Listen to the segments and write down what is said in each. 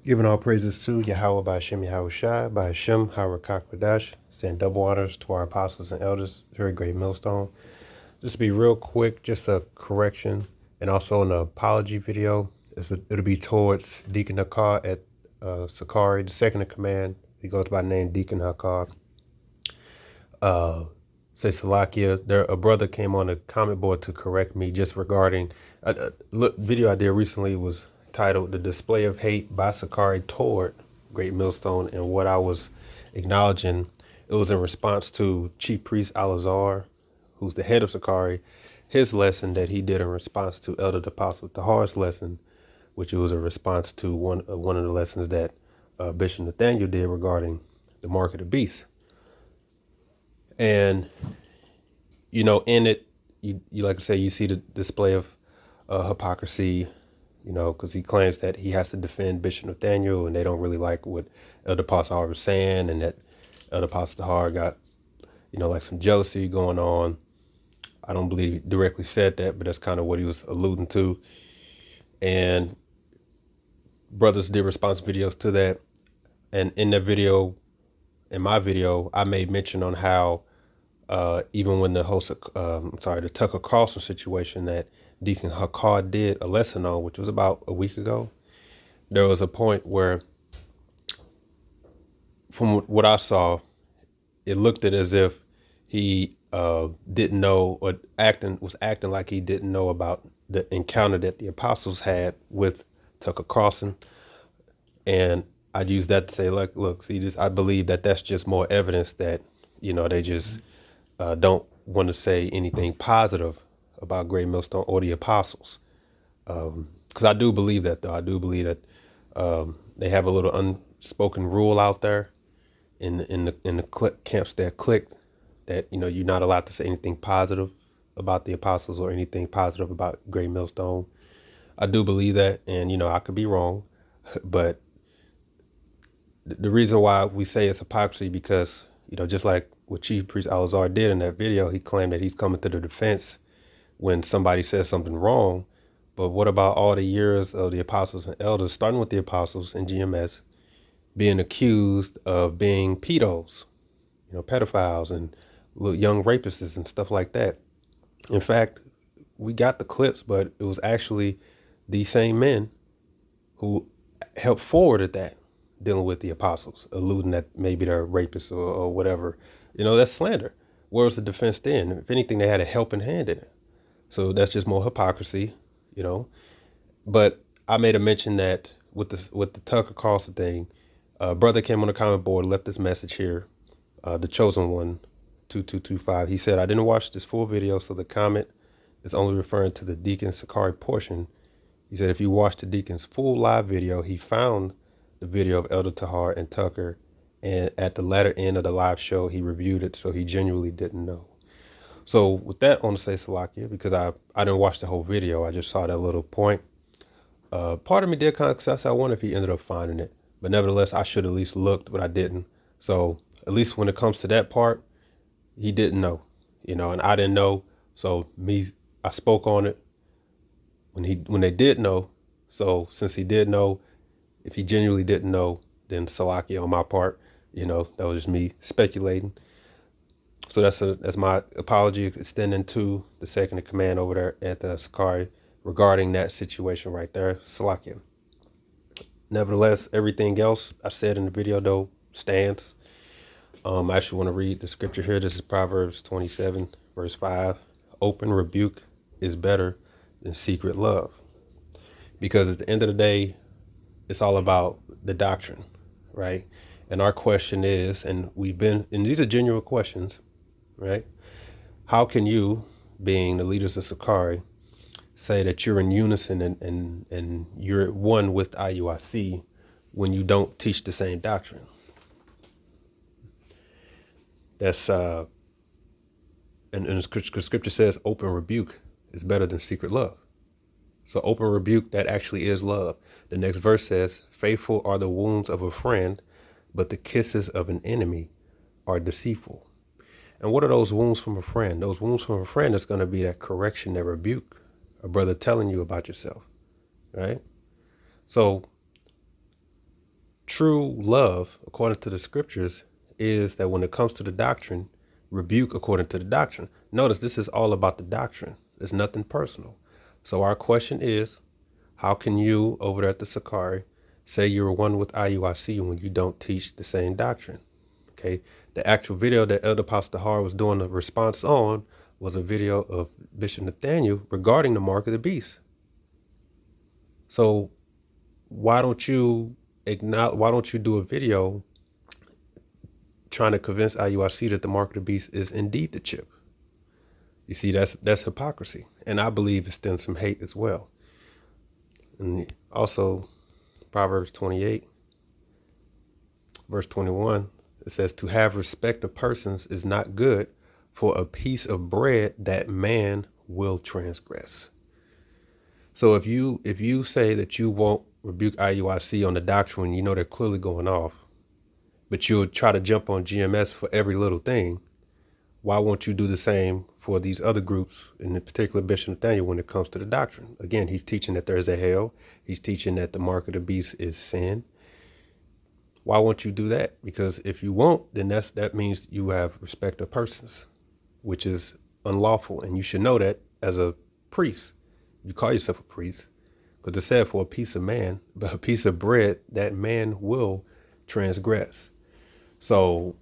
Giving all praises to Yahweh by Hashem Yahweh Shai, by Hashem Harakak Badash, saying double honors to our apostles and elders, very great millstone. Just to be real quick, just a correction and also an apology video. It'll be towards Deacon Hakar at Sicarii, the second in command. He goes by name Deacon Hakar. Say Salakia. A brother came on the comment board to correct me just regarding a video I did recently was titled "The Display of Hate by Sicarii Toward Great Millstone," and what I was acknowledging, it was in response to Chief Priest Alazar, who's the head of Sicarii, his lesson that he did in response to Elder Apostle Tahar's lesson, which was a response to one of the lessons that Bishop Nathaniel did regarding the mark of the beast. And, in it, you like I say, you see the display of hypocrisy, because he claims that he has to defend Bishop Nathaniel, and they don't really like what Elder Apostle Tahar was saying, and that Elder Apostle Tahar got, like some jealousy going on. I don't believe he directly said that, but that's kind of what he was alluding to. And brothers did response videos to that. And in that video, in my video, I made mention on how even when the Tucker Carlson situation that Deacon Hakar did a lesson on, which was about a week ago, there was a point where, from what I saw, it looked as if he didn't know, or was acting like he didn't know about the encounter that the apostles had with Tucker Carlson. And I'd use that to say, look, see, I believe that that's just more evidence that, they just don't want to say anything positive about Great Millstone or the apostles. Because I do believe that, though. I do believe that they have a little unspoken rule out there in the camps that clicked that, you're not allowed to say anything positive about the apostles or anything positive about Great Millstone. I do believe that, and, I could be wrong, but the reason why we say it's hypocrisy because, just like what Chief Priest Alazar did in that video, he claimed that he's coming to the defense when somebody says something wrong. But what about all the years of the apostles and elders, starting with the apostles and GMS, being accused of being pedos, pedophiles and young rapists and stuff like that? In fact, we got the clips, but it was actually these same men who helped forwarded that, dealing with the apostles, alluding that maybe they're rapists or whatever. That's slander. Where was the defense then? If anything, they had a helping hand in it. So that's just more hypocrisy, But I made a mention that with the Tucker Carlson thing, brother came on the comment board, left this message here, the chosen one, 2225. He said, I didn't watch this full video, so the comment is only referring to the Deacon Sicarii portion. He said, if you watch the Deacon's full live video, he found the video of Elder Tahar and Tucker, and at the latter end of the live show, he reviewed it, so he genuinely didn't know. So with that, I want to say Salakia, because I didn't watch the whole video. I just saw that little point. Part of me did kind of, because I wonder if he ended up finding it. But nevertheless, I should at least looked, but I didn't. So at least when it comes to that part, he didn't know, and I didn't know. So I spoke on it when they did know. So since he did know, if he genuinely didn't know, then Salakia on my part, that was just me speculating. So that's my apology extending to the second in command over there at the Sicarii regarding that situation right there. Salakia. Nevertheless, everything else I said in the video, though, stands. I actually want to read the scripture here. This is Proverbs 27, verse 5. Open rebuke is better than secret love. Because at the end of the day, it's all about the doctrine, right? And our question is, and these are genuine questions, right? How can you, being the leaders of Sicarii, say that you're in unison and you're one with IUIC when you don't teach the same doctrine? That's and the scripture says open rebuke is better than secret love. So open rebuke, that actually is love. The next verse says, faithful are the wounds of a friend, but the kisses of an enemy are deceitful. And what are those wounds from a friend? Those wounds from a friend is going to be that correction, that rebuke, a brother telling you about yourself, right? So true love, according to the scriptures, is that when it comes to the doctrine, rebuke according to the doctrine. Notice this is all about the doctrine. It's nothing personal. So our question is, how can you over there at the Sicarii say you're one with IUIC when you don't teach the same doctrine? Okay. The actual video that Elder Pastor Hart was doing a response on was a video of Bishop Nathaniel regarding the mark of the beast. So why don't you do a video trying to convince IUIC that the mark of the beast is indeed the chip? You see, that's hypocrisy. And I believe it stems from hate as well. And also Proverbs 28, verse 21, it says, to have respect of persons is not good, for a piece of bread that man will transgress. So if you say that you won't rebuke IUIC on the doctrine, you know they're clearly going off, but you'll try to jump on GMS for every little thing, why won't you do the same for these other groups, in particular Bishop Nathaniel, when it comes to the doctrine? Again, he's teaching that there's a hell. He's teaching that the mark of the beast is sin. Why won't you do that? Because if you won't, then that means you have respect of persons, which is unlawful. And you should know that as a priest. You call yourself a priest, because it said for a piece of man, but a piece of bread, that man will transgress. So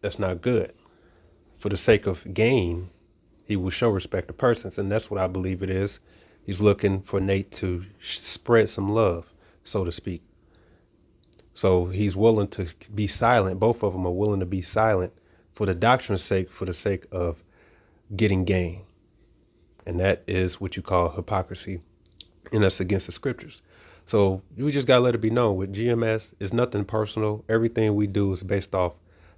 that's not good. For the sake of gain, he will show respect to persons. And that's what I believe it is. He's looking for Nate to spread some love, so to speak. So he's willing to be silent. Both of them are willing to be silent for the doctrine's sake, for the sake of getting gain. And that is what you call hypocrisy. And that's against the scriptures. So you just got to let it be known with GMS, it's nothing personal. Everything we do is based off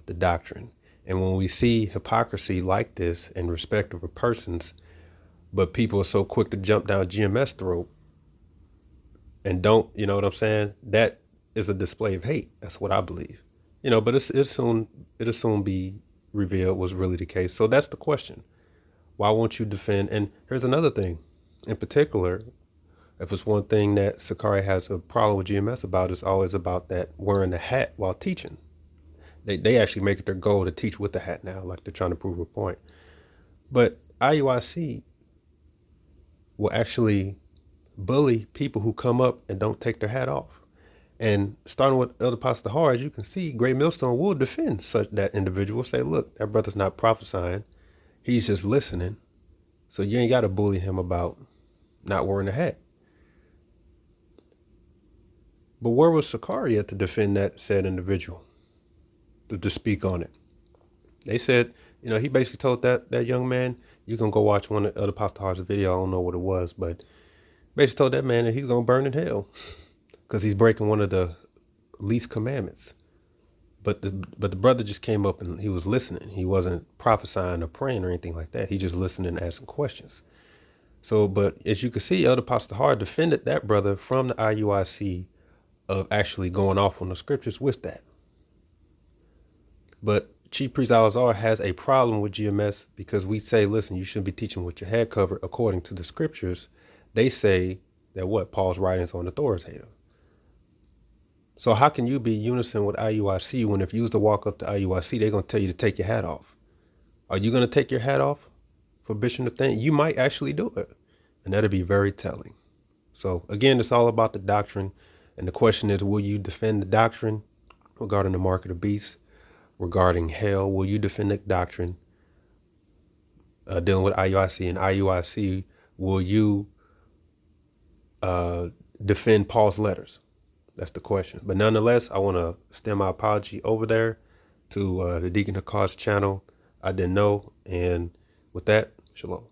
the doctrine. And when we see hypocrisy like this in respect of persons, but people are so quick to jump down GMS throat and don't, you know what I'm saying? That is a display of hate. That's what I believe. But it'll soon be revealed was really the case. So that's the question. Why won't you defend? And here's another thing. In particular, if it's one thing that Sicarii has a problem with GMS about, it's always about that wearing the hat while teaching. They actually make it their goal to teach with the hat now, like they're trying to prove a point. But IUIC will actually bully people who come up and don't take their hat off. And starting with Elder Pastor Hart, as you can see, Great Millstone will defend that individual. Say, look, that brother's not prophesying. He's just listening. So you ain't got to bully him about not wearing a hat. But where was Sicarii at to defend that said individual, to speak on it? They said, he basically told that young man, you can go watch one of Elder Pastor Hart's video. I don't know what it was, but basically told that man that he's going to burn in hell because he's breaking one of the least commandments. But the brother just came up and he was listening. He wasn't prophesying or praying or anything like that. He just listened and asking questions. So, but as you can see, Elder Pastor Hart defended that brother from the IUIC of actually going off on the scriptures with that. But Chief Priest Alazar has a problem with GMS because we say, listen, you shouldn't be teaching with your head covered according to the scriptures. They say that Paul's writings on authoritative. So how can you be unison with IUIC when if you was to walk up to IUIC, they're going to tell you to take your hat off? Are you going to take your hat off for Bishop Nathaniel? You might actually do it. And that'll be very telling. So again, it's all about the doctrine. And the question is, will you defend the doctrine regarding the mark of the beast, regarding hell? Will you defend the doctrine dealing with IUIC? And IUIC, will you defend Paul's letters? That's the question. But nonetheless, I want to extend my apology over there to the Deacon Carlson channel. I didn't know. And with that, shalom.